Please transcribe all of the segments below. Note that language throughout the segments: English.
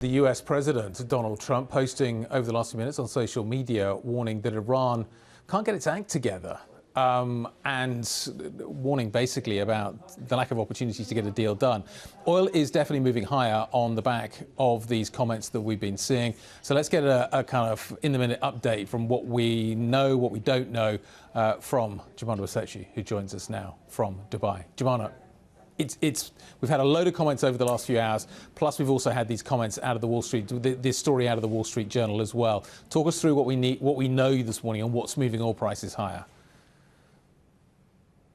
The US President Donald Trump posting over the last few minutes on social media warning that Iran can't get its act together and warning basically about the lack of opportunities to get a deal done. Oil is definitely moving higher on the back of these comments that we've been seeing. So let's get a kind of in-the-minute update from what we know, what we don't know from Joumanna Bercetche, who joins us now from Dubai. Joumanna, we've had a load of comments over the last few hours, plus we've also had these comments out of the Wall Street, this story out of the Wall Street Journal as well. Talk us through what we know this morning and what's moving oil prices higher.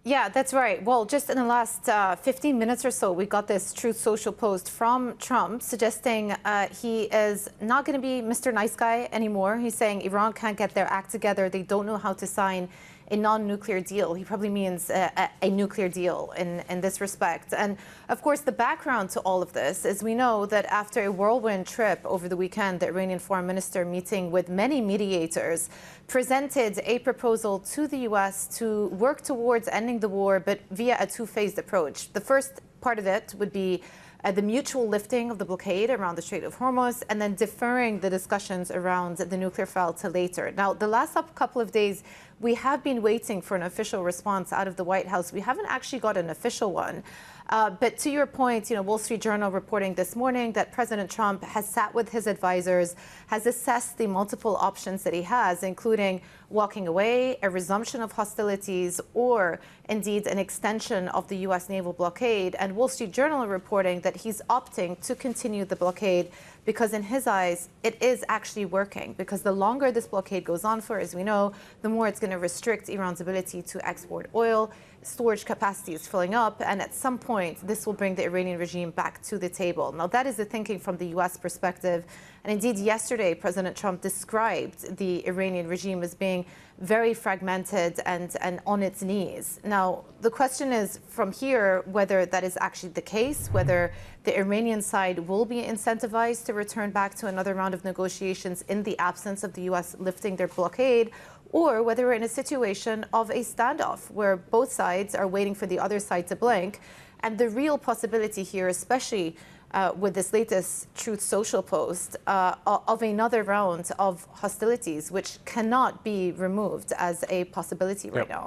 Yeah, that's right. Well, just in the last 15 minutes or so, we got this Truth Social post from Trump suggesting he is not going to be Mr. Nice Guy anymore. He's saying Iran can't get their act together. They don't know how to sign a non-nuclear deal. He probably means a nuclear deal in this respect. And of course, the background to all of this is we know that after a whirlwind trip over the weekend, the Iranian foreign minister, meeting with many mediators, presented a proposal to the U.S. to work towards ending the war, but via a two-phased approach. The first part of it would be the mutual lifting of the blockade around the Strait of Hormuz, and then deferring the discussions around the nuclear file to later. Now, the last couple of days, we have been waiting for an official response out of the White House. We haven't actually got an official one. But to your point, Wall Street Journal reporting this morning that President Trump has sat with his advisors, has assessed the multiple options that he has, including walking away, a resumption of hostilities, or indeed an extension of the U.S. naval blockade. And Wall Street Journal reporting that he's opting to continue the blockade because in his eyes, it is actually working. Because the longer this blockade goes on for, as we know, the more it's going to restrict Iran's ability to export oil. Storage capacity is filling up, and at some point, this will bring the Iranian regime back to the table. Now, that is the thinking from the U.S. perspective. And indeed, yesterday, President Trump described the Iranian regime as being very fragmented and on its knees. Now, the question is from here whether that is actually the case, whether the Iranian side will be incentivized to return back to another round of negotiations in the absence of the U.S. lifting their blockade, or whether we're in a situation of a standoff where both sides are waiting for the other side to blink. And the real possibility here, especially with this latest Truth Social post, of another round of hostilities, which cannot be removed as a possibility right now.